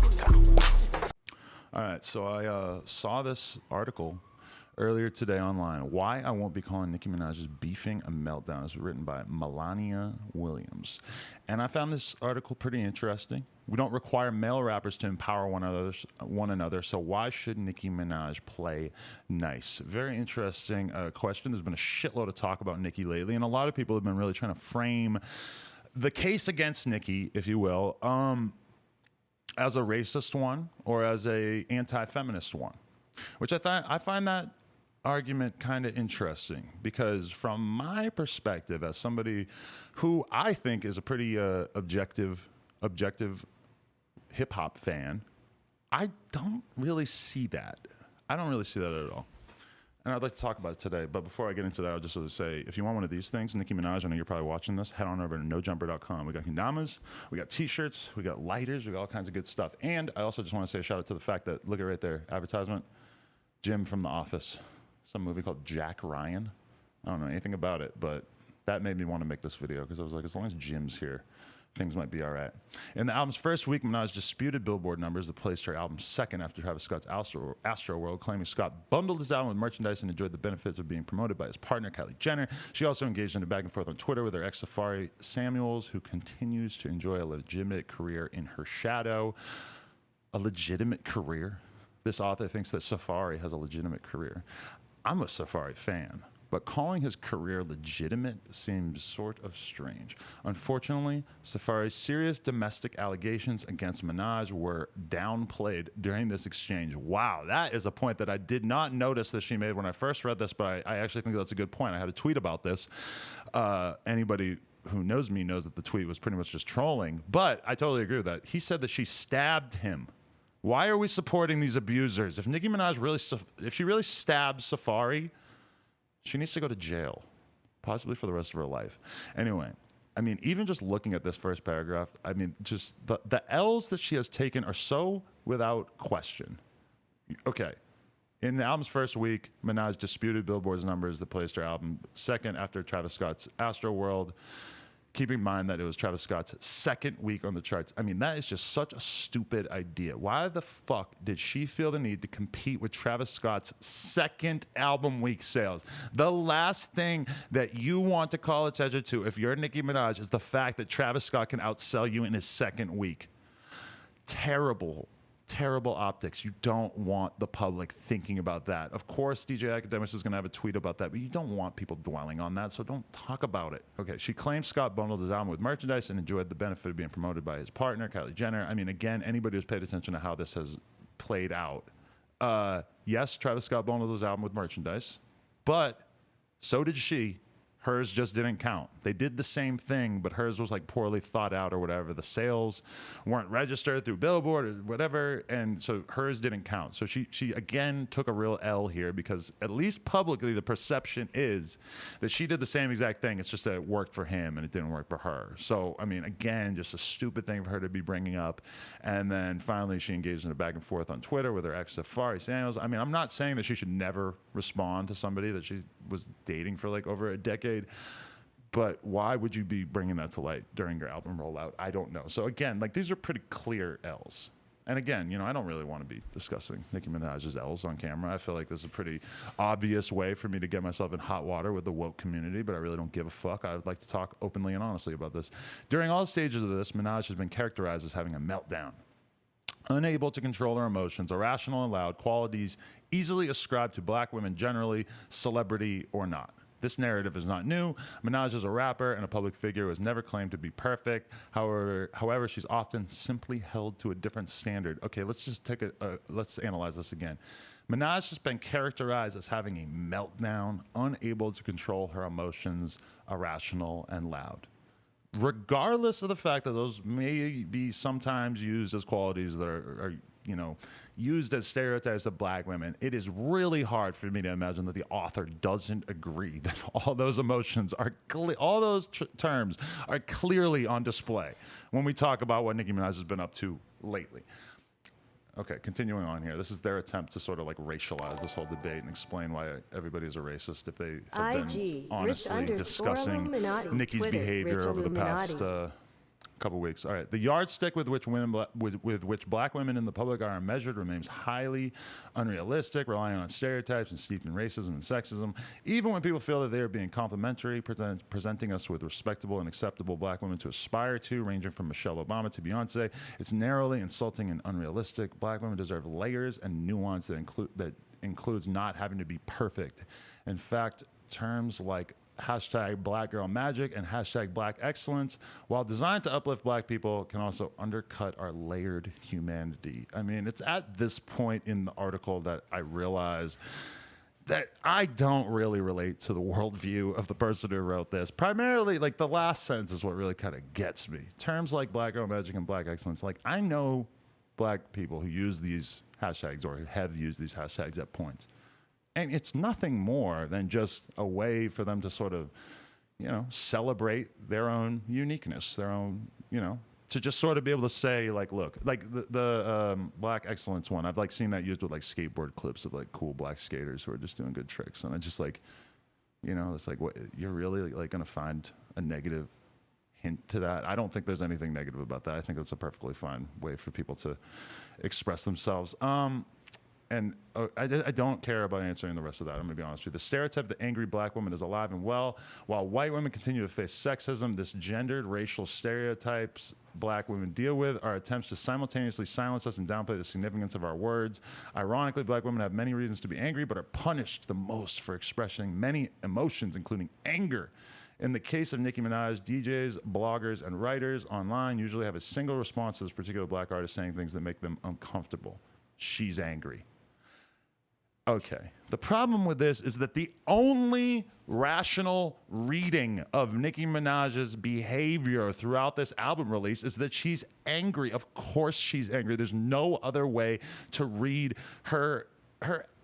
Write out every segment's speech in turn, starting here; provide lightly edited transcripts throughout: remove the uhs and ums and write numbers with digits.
All right, so I saw this article earlier today online. Why I won't be calling Nicki Minaj's beefing a meltdown. It's written by Melania Williams. And I found this article pretty interesting. We don't require male rappers to empower one another, so why should Nicki Minaj play nice? Very interesting question. There's been a shitload of talk about Nicki lately, and a lot of people have been really trying to frame the case against Nicki, if you will, as a racist one or as a anti-feminist one, which I find that argument kind of interesting, because from my perspective as somebody who I think is a pretty objective hip hop fan, I don't really see that. I don't really see that at all. And I'd like to talk about it today. But before I get into that, I'll just sort of say, if you want one of these things, Nicki Minaj, I know you're probably watching this, head on over to nojumper.com. We got kendamas, we got t-shirts, we got lighters, we got all kinds of good stuff. And I also just want to say a shout out to the fact that, look at right there, advertisement, Jim from The Office, some movie called Jack Ryan. I don't know anything about it, but that made me want to make this video, because I was like, as long as Jim's here, things might be all right. In the album's first week, Minaj disputed Billboard numbers that placed her album second after Travis Scott's Astro World, claiming Scott bundled his album with merchandise and enjoyed the benefits of being promoted by his partner, Kylie Jenner. She also engaged in a back and forth on Twitter with her ex Safari Samuels, who continues to enjoy a legitimate career in her shadow. A legitimate career? This author thinks that Safari has a legitimate career. I'm a Safari fan, but calling his career legitimate seems sort of strange. Unfortunately, Safari's serious domestic allegations against Minaj were downplayed during this exchange. Wow, that is a point that I did not notice that she made when I first read this, but I actually think that's a good point. I had a tweet about this. Anybody who knows me knows that the tweet was pretty much just trolling, but I totally agree with that. He said that she stabbed him. Why are we supporting these abusers? If Nicki Minaj really stabs Safari, she needs to go to jail, possibly for the rest of her life. Anyway, I mean, even just looking at this first paragraph, I mean, just the L's that she has taken are so without question. Okay, in the album's first week, Minaj disputed Billboard's numbers that placed her album second after Travis Scott's Astro World. Keep in mind that it was Travis Scott's second week on the charts. I mean, that is just such a stupid idea. Why the fuck did she feel the need to compete with Travis Scott's second album week sales? The last thing that you want to call attention to if you're Nicki Minaj is the fact that Travis Scott can outsell you in his second week. Terrible optics. You don't want the public thinking about that. Of course, DJ Academics is going to have a tweet about that, but you don't want people dwelling on that, so don't talk about it. Okay, she claims Scott bundled his album with merchandise and enjoyed the benefit of being promoted by his partner, Kylie Jenner. I mean, again, anybody who's paid attention to how this has played out. Yes, Travis Scott bundled his album with merchandise, but so did she. Hers just didn't count. They did the same thing, but hers was like poorly thought out or whatever. The sales weren't registered through Billboard or whatever, and so hers didn't count. So she again took a real L here, because at least publicly the perception is that she did the same exact thing. It's just that it worked for him and it didn't work for her. So, I mean, again, just a stupid thing for her to be bringing up. And then finally she engaged in a back and forth on Twitter with her ex Safari Samuels. I mean, I'm not saying that she should never respond to somebody that she was dating for like over a decade, but why would you be bringing that to light during your album rollout? I don't know. So again, like, these are pretty clear L's. And again, you know, I don't really want to be discussing Nicki Minaj's L's on camera. I feel like this is a pretty obvious way for me to get myself in hot water with the woke community, but I really don't give a fuck. I would like to talk openly and honestly about this. During all stages of this, Minaj has been characterized as having a meltdown. Unable to control her emotions, irrational and loud, qualities easily ascribed to black women generally, celebrity or not. This narrative is not new. Minaj is a rapper and a public figure who has never claimed to be perfect. However, she's often simply held to a different standard. Okay, let's just let's analyze this again. Minaj has been characterized as having a meltdown, unable to control her emotions, irrational and loud. Regardless of the fact that those may be sometimes used as qualities that are you know, used as stereotypes of black women, it is really hard for me to imagine that the author doesn't agree that all those emotions are, all those terms are clearly on display when we talk about what Nicki Minaj has been up to lately. Okay, continuing on here. This is their attempt to sort of like racialize this whole debate and explain why everybody is a racist if they have been honestly discussing Nicki's behavior over the past couple weeks. All right. The yardstick with which with which black women in the public are measured remains highly unrealistic, relying on stereotypes and steeped in racism and sexism. Even when people feel that they are being complimentary, presenting us with respectable and acceptable black women to aspire to, ranging from Michelle Obama to Beyonce, it's narrowly insulting and unrealistic. Black women deserve layers and nuance that includes not having to be perfect. In fact, terms like hashtag Black Girl Magic and hashtag Black Excellence, while designed to uplift black people, can also undercut our layered humanity. I mean, it's at this point in the article that I realize that I don't really relate to the worldview of the person who wrote this. Primarily, like, the last sentence is what really kind of gets me. Terms like Black Girl Magic and Black Excellence. Like, I know black people who use these hashtags or have used these hashtags at points. And it's nothing more than just a way for them to sort of, you know, celebrate their own uniqueness, their own, you know, to just sort of be able to say, like, look, like the Black Excellence one, I've like seen that used with like skateboard clips of like cool black skaters who are just doing good tricks. And I just like, you know, it's like, what, you're really like going to find a negative hint to that? I don't think there's anything negative about that. I think that's a perfectly fine way for people to express themselves. And I don't care about answering the rest of that. I'm going to be honest with you. The stereotype of the angry black woman is alive and well. While white women continue to face sexism, this gendered racial stereotypes black women deal with are attempts to simultaneously silence us and downplay the significance of our words. Ironically, black women have many reasons to be angry, but are punished the most for expressing many emotions, including anger. In the case of Nicki Minaj, DJs, bloggers, and writers online usually have a single response to this particular black artist saying things that make them uncomfortable. She's angry. Okay. The problem with this is that the only rational reading of Nicki Minaj's behavior throughout this album release is that she's angry. Of course she's angry. There's no other way to read her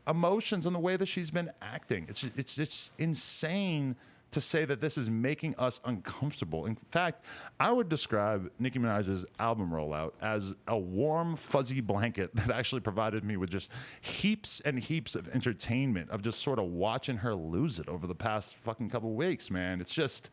emotions and the way that she's been acting. It's just insane to say that this is making us uncomfortable. In fact, I would describe Nicki Minaj's album rollout as a warm, fuzzy blanket that actually provided me with just heaps and heaps of entertainment of just sort of watching her lose it over the past fucking couple weeks, man. It's just,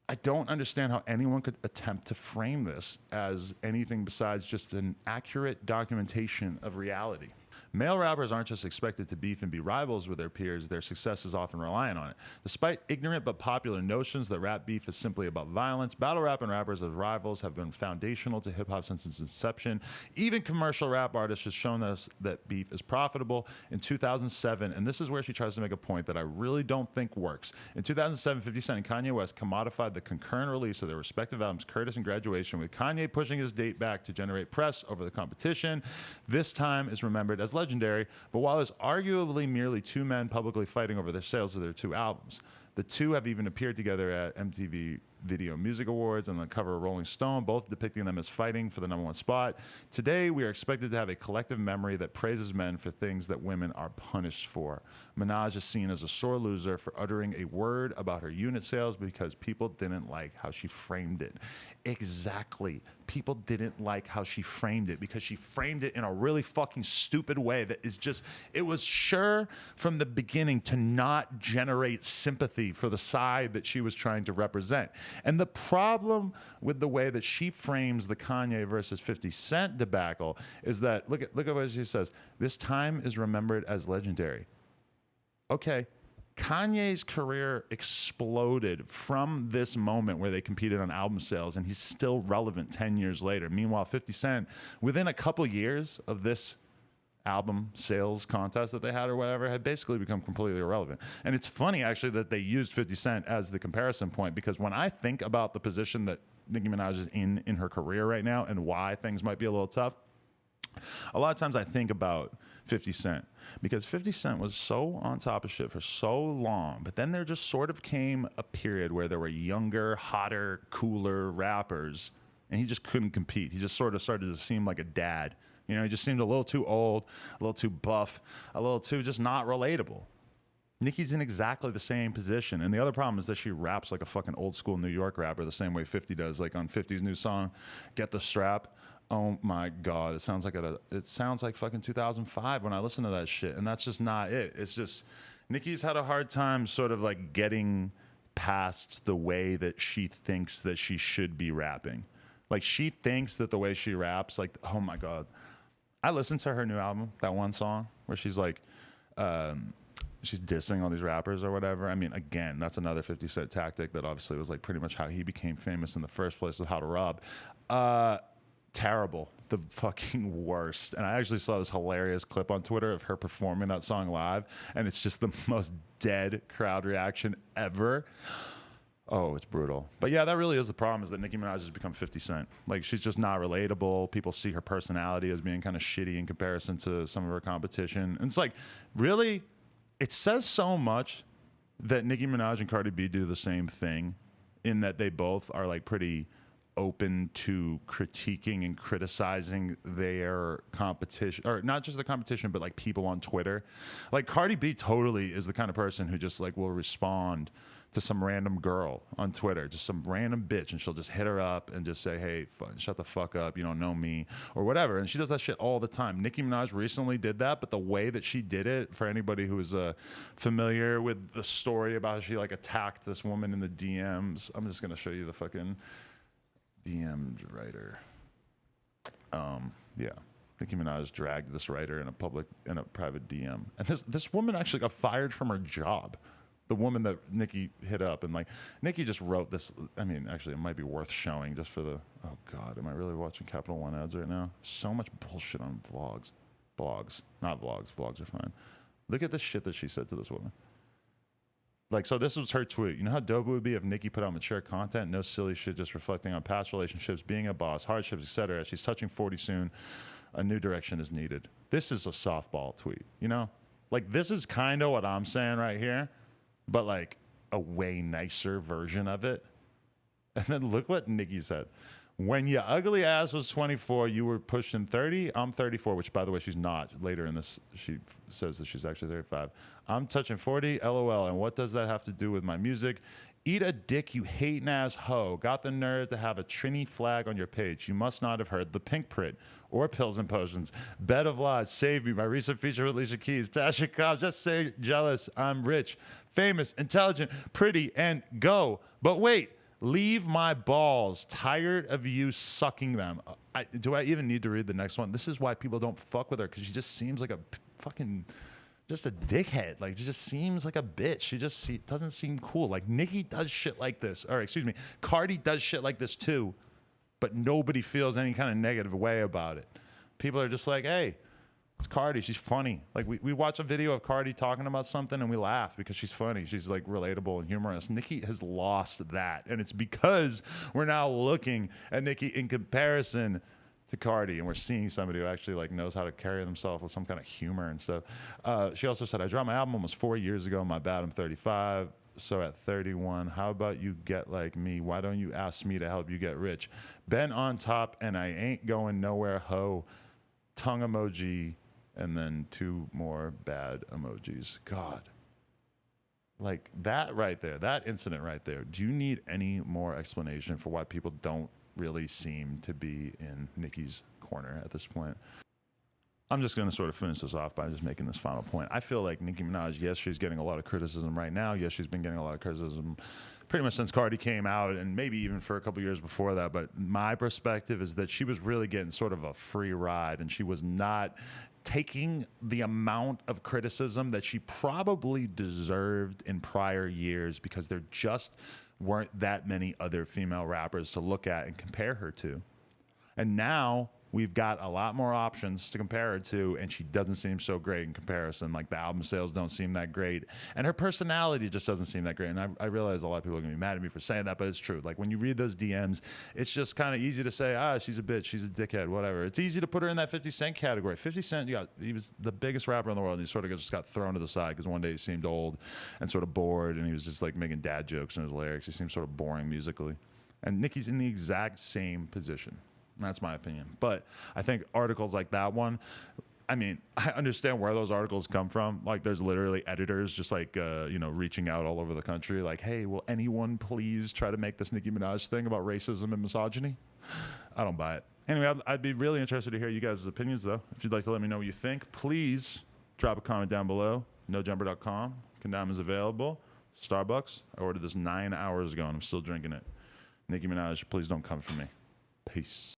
I don't understand how anyone could attempt to frame this as anything besides just an accurate documentation of reality. Male rappers aren't just expected to beef and be rivals with their peers, their success is often reliant on it. Despite ignorant but popular notions that rap beef is simply about violence, battle rap and rappers as rivals have been foundational to hip-hop since its inception. Even commercial rap artists have shown us that beef is profitable. In 2007, and this is where she tries to make a point that I really don't think works. In 2007, 50 Cent and Kanye West commodified the concurrent release of their respective albums, Curtis and Graduation, with Kanye pushing his date back to generate press over the competition. This time is remembered as legendary, but while it's arguably merely two men publicly fighting over the sales of their two albums, the two have even appeared together at MTV Video Music Awards and the cover of Rolling Stone, both depicting them as fighting for the #1 spot. Today, we are expected to have a collective memory that praises men for things that women are punished for. Minaj is seen as a sore loser for uttering a word about her unit sales because people didn't like how she framed it. Exactly. People didn't like how she framed it because she framed it in a really fucking stupid way that is just, it was sure from the beginning to not generate sympathy for the side that she was trying to represent. And the problem with the way that she frames the Kanye versus 50 Cent debacle is that, look at what she says, this time is remembered as legendary. Okay. Kanye's career exploded from this moment where they competed on album sales, and he's still relevant 10 years later. Meanwhile, 50 Cent, within a couple years of this album sales contest that they had or whatever, had basically become completely irrelevant. And it's funny, actually, that they used 50 Cent as the comparison point, because when I think about the position that Nicki Minaj is in her career right now and why things might be a little tough, a lot of times I think about 50 Cent because 50 Cent was so on top of shit for so long, but then there just sort of came a period where there were younger, hotter, cooler rappers, and he just couldn't compete. He just sort of started to seem like a dad. You know, he just seemed a little too old, a little too buff, a little too just not relatable. Nicki's in exactly the same position. And the other problem is that she raps like a fucking old school New York rapper the same way 50 does, like on 50's new song, Get the Strap. Oh my God, it sounds like fucking 2005 when I listen to that shit. And that's just not it. It's just, Nicki's had a hard time sort of like getting past the way that she thinks that she should be rapping. Like, she thinks that the way she raps, like, oh my God. I listened to her new album, that one song where she's like, she's dissing all these rappers or whatever. I mean, again, that's another 50 Cent tactic that obviously was like pretty much how he became famous in the first place with How to Rob. Terrible. The fucking worst. And I actually saw this hilarious clip on Twitter of her performing that song live, and it's just the most dead crowd reaction ever. Oh, it's brutal. But yeah, that really is the problem, is that Nicki Minaj has become 50 Cent. Like, she's just not relatable. People see her personality as being kind of shitty in comparison to some of her competition. And it's like, really? It says so much that Nicki Minaj and Cardi B do the same thing, in that they both are like pretty open to critiquing and criticizing their competition, or not just the competition, but like people on Twitter. Like, Cardi B totally is the kind of person who just like will respond to some random girl on Twitter, just some random bitch, and she'll just hit her up and just say, hey, shut the fuck up, you don't know me, or whatever. And she does that shit all the time. Nicki Minaj recently did that, but the way that she did it, for anybody who is familiar with the story about how she like attacked this woman in the DMs, I'm just gonna show you the fucking DM'd writer. Yeah. Nicki Minaj dragged this writer in a private DM. And this woman actually got fired from her job. The woman that Nicki hit up, and like, Nicki just wrote this. I mean, actually, it might be worth showing just for the, oh God, am I really watching Capital One ads right now? So much bullshit on blogs, not vlogs. Vlogs are fine. Look at the shit that she said to this woman. Like, so this was her tweet. You know how dope it would be if Nicki put out mature content, no silly shit, just reflecting on past relationships, being a boss, hardships, etc. She's touching 40 soon. A new direction is needed. This is a softball tweet, you know? Like, this is kind of what I'm saying right here, but like a way nicer version of it. And then look what Nicki said. When your ugly ass was 24, you were pushing 30. I'm 34, which, by the way, she's not. Later in this, she says that she's actually 35. I'm touching 40, LOL. And what does that have to do with my music? Eat a dick, you hating ass hoe. Got the nerve to have a Trini flag on your page. You must not have heard the Pink Print or Pills and Potions. Bed of Lies, Save Me, my recent feature with Alicia Keys. Tasha Cobbs, Just Say Jealous. I'm rich, famous, intelligent, pretty, and go. But wait. Leave my balls. Tired of you sucking them. Do I even need to read the next one? This is why people don't fuck with her, because she just seems like a fucking, just a dickhead. Like, she just seems like a bitch. She just doesn't seem cool. Like, Nicki does shit like this. Or, excuse me, Cardi does shit like this too, but nobody feels any kind of negative way about it. People are just like, hey, it's Cardi. She's funny. Like, we watch a video of Cardi talking about something and we laugh because she's funny. She's like relatable and humorous. Nicki has lost that. And it's because we're now looking at Nicki in comparison to Cardi, and we're seeing somebody who actually like knows how to carry themselves with some kind of humor and stuff. She also said, I dropped my album almost 4 years ago. My bad, I'm 35. So at 31, how about you get like me? Why don't you ask me to help you get rich? Been on top and I ain't going nowhere, ho. Tongue emoji. And then 2 more bad emojis. God. Like, that right there, that incident right there, do you need any more explanation for why people don't really seem to be in Nicki's corner at this point? I'm just going to sort of finish this off by just making this final point. I feel like Nicki Minaj, yes, she's getting a lot of criticism right now. Yes, she's been getting a lot of criticism pretty much since Cardi came out, and maybe even for a couple years before that. But my perspective is that she was really getting sort of a free ride, and she was not taking the amount of criticism that she probably deserved in prior years, because there just weren't that many other female rappers to look at and compare her to. And now we've got a lot more options to compare her to, and she doesn't seem so great in comparison. Like, the album sales don't seem that great, and her personality just doesn't seem that great. And I realize a lot of people are going to be mad at me for saying that, but it's true. Like, when you read those DMs, it's just kind of easy to say, she's a bitch, she's a dickhead, whatever. It's easy to put her in that 50 Cent category. 50 Cent, he was the biggest rapper in the world, and he sort of just got thrown to the side because one day he seemed old and sort of bored, and he was just like making dad jokes in his lyrics. He seemed sort of boring musically. And Nicki's in the exact same position. That's my opinion. But I think articles like that one, I mean, I understand where those articles come from. Like, there's literally editors just like, reaching out all over the country. Like, hey, will anyone please try to make this Nicki Minaj thing about racism and misogyny? I don't buy it. Anyway, I'd be really interested to hear you guys' opinions, though. If you'd like to let me know what you think, please drop a comment down below. NoJumper.com. Condom is available. Starbucks. I ordered this 9 hours ago, and I'm still drinking it. Nicki Minaj, please don't come for me. Peace.